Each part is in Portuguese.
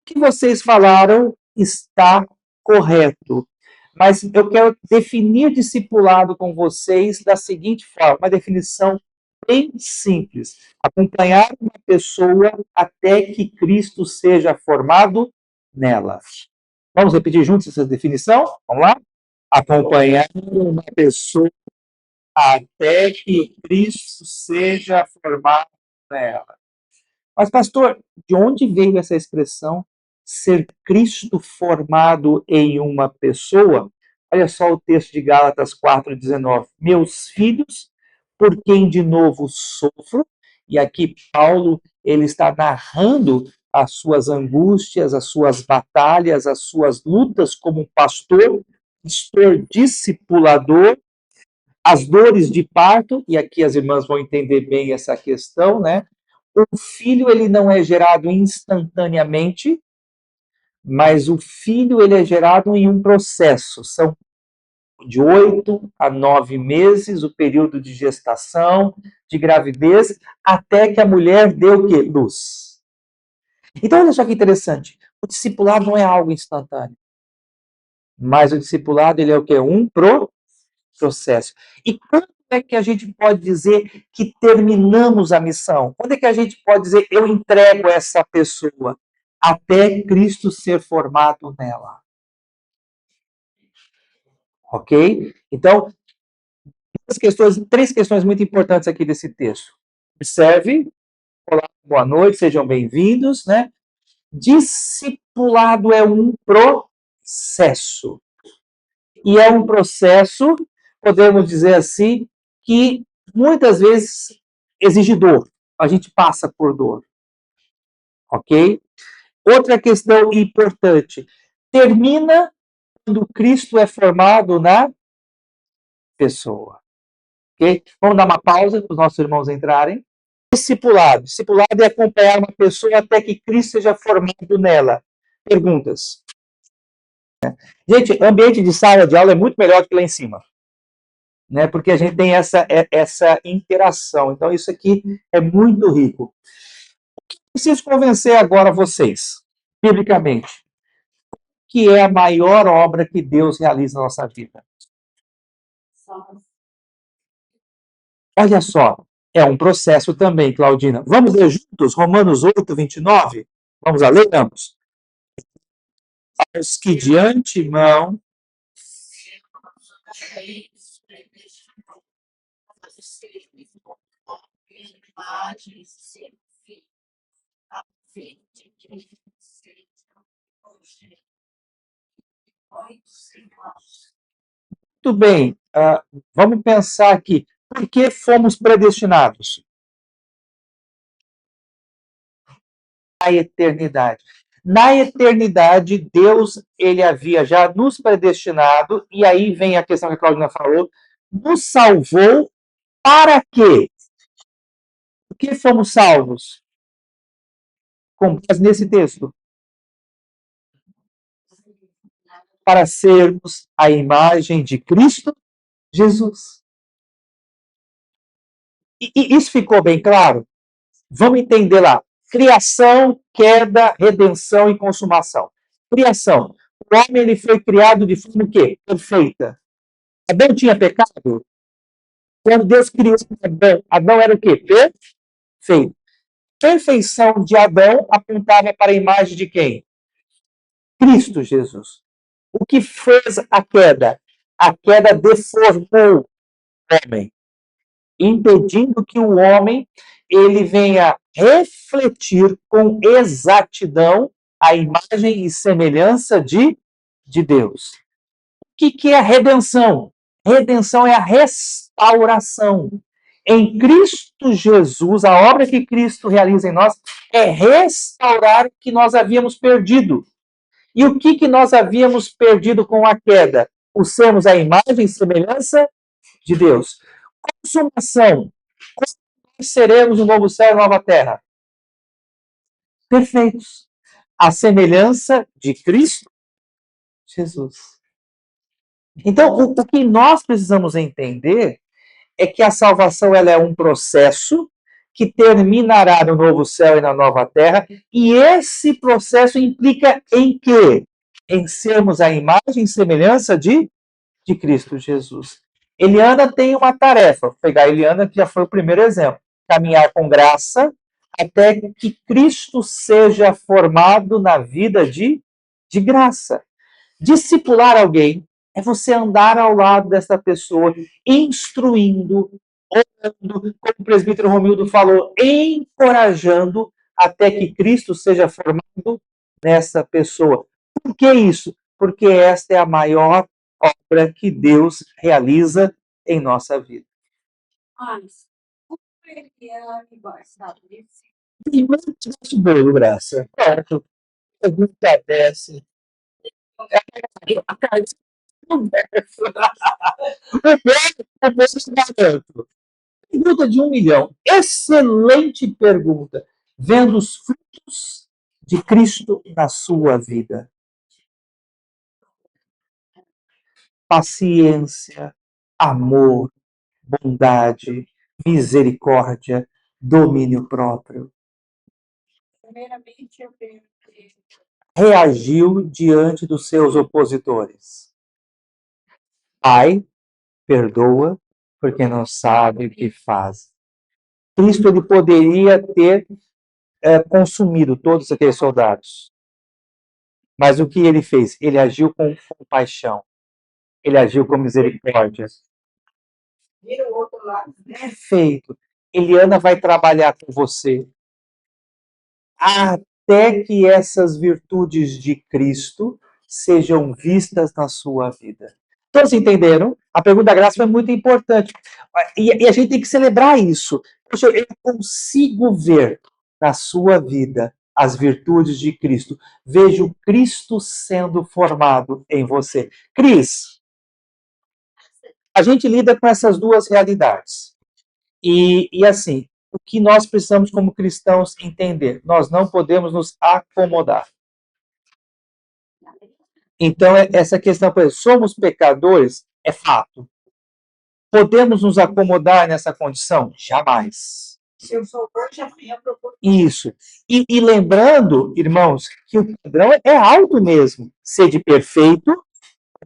que vocês falaram está correto, mas eu quero definir discipulado com vocês da seguinte forma, uma definição bem simples: acompanhar uma pessoa até que Cristo seja formado nela. Vamos repetir juntos essa definição? Vamos lá? Acompanhar uma pessoa até que Cristo seja formado nela. Mas, pastor, de onde veio essa expressão ser Cristo formado em uma pessoa? Olha só o texto de Gálatas 4,19. Meus filhos, por quem de novo sofro, e aqui Paulo ele está narrando as suas angústias, as suas batalhas, as suas lutas como pastor discipulador, as dores de parto, e aqui as irmãs vão entender bem essa questão, né? O filho ele não é gerado instantaneamente, mas o filho ele é gerado em um processo. São de 8 a 9 meses o período de gestação, de gravidez, até que a mulher dê o quê? Luz. Então, olha só que interessante. O discipulado não é algo instantâneo, mas o discipulado ele é o quê? Um processo. E quando é que a gente pode dizer que terminamos a missão? Quando é que a gente pode dizer eu entrego essa pessoa até Cristo ser formado nela? Ok? Então, três questões muito importantes aqui desse texto. Observe, olá, boa noite, sejam bem-vindos, né? Discipulado é um processo. E é um processo, podemos dizer assim, que muitas vezes exige dor. A gente passa por dor. Ok? Outra questão importante. Termina quando Cristo é formado na pessoa. Ok? Vamos dar uma pausa para os nossos irmãos entrarem. Discipulado. Discipulado é acompanhar uma pessoa até que Cristo seja formado nela. Perguntas. Gente, ambiente de sala de aula é muito melhor do que lá em cima. Né? Porque a gente tem essa interação. Então, isso aqui é muito rico. Preciso convencer agora vocês, biblicamente, que é a maior obra que Deus realiza na nossa vida. Olha só, é um processo também, Claudina. Vamos ler juntos Romanos 8, 29? Vamos lá, leiamos. Aos que de antemão muito bem, vamos pensar aqui. Por que fomos predestinados? A eternidade. Na eternidade, Deus ele havia já nos predestinado, e aí vem a questão que a Claudina falou, nos salvou para quê? Por que fomos salvos? Com base nesse texto. Para sermos a imagem de Cristo Jesus. E isso ficou bem claro? Vamos entender lá. Criação, queda, redenção e consumação. Criação. O homem ele foi criado de forma o quê? Perfeita. Adão tinha pecado? Quando Deus criou Adão, Adão era o quê? Perfeito. Perfeição de Adão apontava para a imagem de quem? Cristo Jesus. O que fez a queda? A queda deformou o homem, impedindo que o homem ele venha refletir com exatidão a imagem e semelhança de Deus. O que é a redenção? Redenção é a restauração. Em Cristo Jesus, a obra que Cristo realiza em nós é restaurar o que nós havíamos perdido. E o que nós havíamos perdido com a queda? O sermos a imagem e semelhança de Deus. Consumação. Como seremos um novo céu e nova terra? Perfeitos. A semelhança de Cristo Jesus. Então, o que nós precisamos entender é que a salvação ela é um processo que terminará no novo céu e na nova terra, e esse processo implica em quê? Em sermos a imagem e semelhança de Cristo Jesus. Eliana tem uma tarefa, vou pegar a Eliana, que já foi o primeiro exemplo, caminhar com graça até que Cristo seja formado na vida de graça. Discipular alguém é você andar ao lado dessa pessoa, instruindo, orando, como o presbítero Romildo falou, encorajando até que Cristo seja formado nessa pessoa. Por que isso? Porque esta é a maior obra que Deus realiza em nossa vida. Mas, como ele gosta disso? E muito bolo, Graça. Certo. Pergunta desce. A Carlinhos conversa. O pensamento. Pergunta de 1 milhão. Excelente pergunta. Vendo os frutos de Cristo na sua vida. Paciência, amor, bondade, misericórdia, domínio próprio. Primeiramente, eu reagiu diante dos seus opositores. Pai, perdoa, porque não sabe o que faz. Cristo ele poderia ter consumido todos aqueles soldados. Mas o que ele fez? Ele agiu com compaixão. Ele agiu com misericórdia. Vira o outro lado. Perfeito. Eliana vai trabalhar com você até que essas virtudes de Cristo sejam vistas na sua vida. Todos entenderam? A pergunta da graça foi muito importante. E a gente tem que celebrar isso. Poxa, eu consigo ver na sua vida as virtudes de Cristo. Vejo Cristo sendo formado em você. Cris, a gente lida com essas duas realidades. E assim, o que nós precisamos como cristãos entender? Nós não podemos nos acomodar. Então, essa questão, por exemplo, somos pecadores? É fato. Podemos nos acomodar nessa condição? Jamais. Se eu sou hoje, amanhã eu procuro. Isso. E lembrando, irmãos, que o padrão é alto mesmo. Sede perfeito,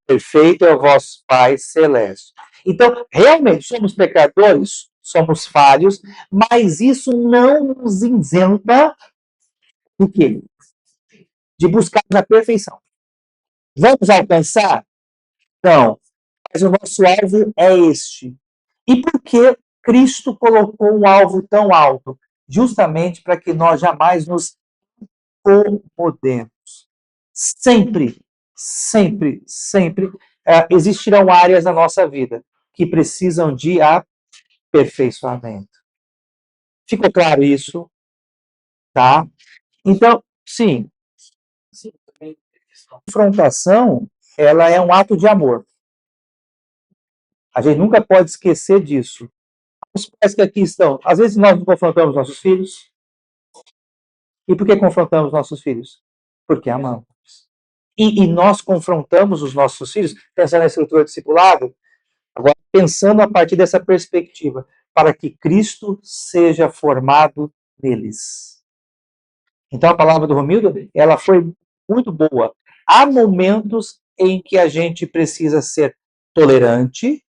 perfeito é o vosso Pai Celeste. Então, realmente, somos pecadores, somos falhos, mas isso não nos isenta do quê? De buscar a perfeição. Vamos alcançar? Não. Mas o nosso alvo é este. E por que Cristo colocou um alvo tão alto? Justamente para que nós jamais nos acomodemos. Sempre, sempre, sempre existirão áreas na nossa vida que precisam de aperfeiçoamento. Ficou claro isso? Tá? Então, sim. A confrontação, ela é um ato de amor. A gente nunca pode esquecer disso. Os pais que aqui estão, às vezes nós não confrontamos nossos filhos. E por que confrontamos nossos filhos? Porque amamos. E nós confrontamos os nossos filhos, pensando na estrutura discipulado, agora pensando a partir dessa perspectiva, para que Cristo seja formado neles. Então a palavra do Romildo, ela foi muito boa. Há momentos em que a gente precisa ser tolerante,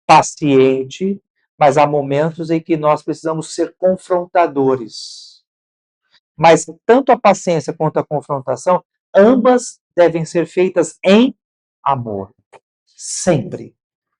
paciente, mas há momentos em que nós precisamos ser confrontadores. Mas tanto a paciência quanto a confrontação, ambas devem ser feitas em amor. Sempre.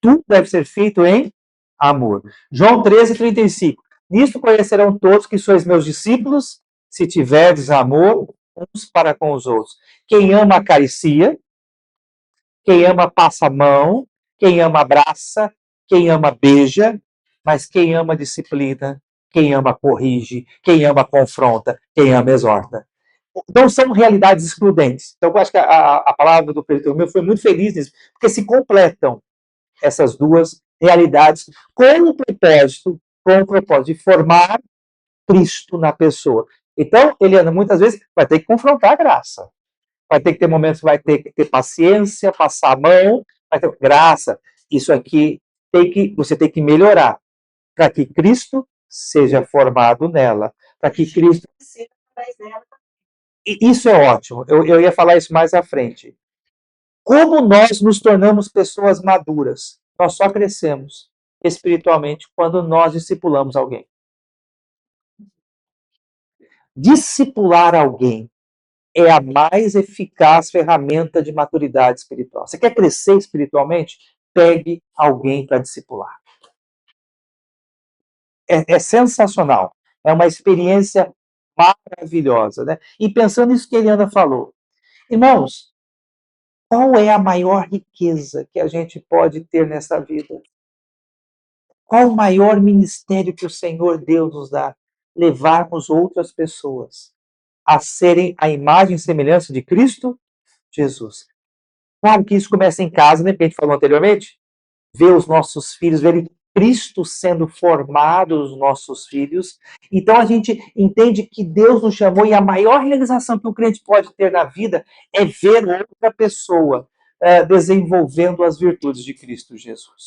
Tudo deve ser feito em amor. João 13:35. Nisto conhecerão todos que sois meus discípulos, se tiverdes amor uns para com os outros. Quem ama acaricia, quem ama passa a mão, quem ama abraça, quem ama beija, mas quem ama disciplina, quem ama corrige, quem ama confronta, quem ama exorta. Não são realidades excludentes. Então, eu acho que a palavra do Pedro meu foi muito feliz nisso, porque se completam essas duas realidades com o propósito de formar Cristo na pessoa. Então, Eliana, muitas vezes vai ter que confrontar a graça. Vai ter que ter momentos que vai ter que ter paciência, passar a mão, vai ter graça. Isso aqui você tem que melhorar para que Cristo seja formado nela, para que Cristo... E isso é ótimo, eu ia falar isso mais à frente. Como nós nos tornamos pessoas maduras? Nós só crescemos espiritualmente quando nós discipulamos alguém. Discipular alguém é a mais eficaz ferramenta de maturidade espiritual. Você quer crescer espiritualmente? Pegue alguém para discipular. É sensacional. É uma experiência maravilhosa, né? E pensando nisso que a Eliana falou, irmãos, qual é a maior riqueza que a gente pode ter nessa vida? Qual o maior ministério que o Senhor Deus nos dá? Levarmos outras pessoas a serem a imagem e semelhança de Cristo Jesus. Claro que isso começa em casa, né? Que a gente falou anteriormente. Ver os nossos filhos, verem Cristo sendo formado nos nossos filhos. Então a gente entende que Deus nos chamou e a maior realização que o crente pode ter na vida é ver outra pessoa desenvolvendo as virtudes de Cristo Jesus.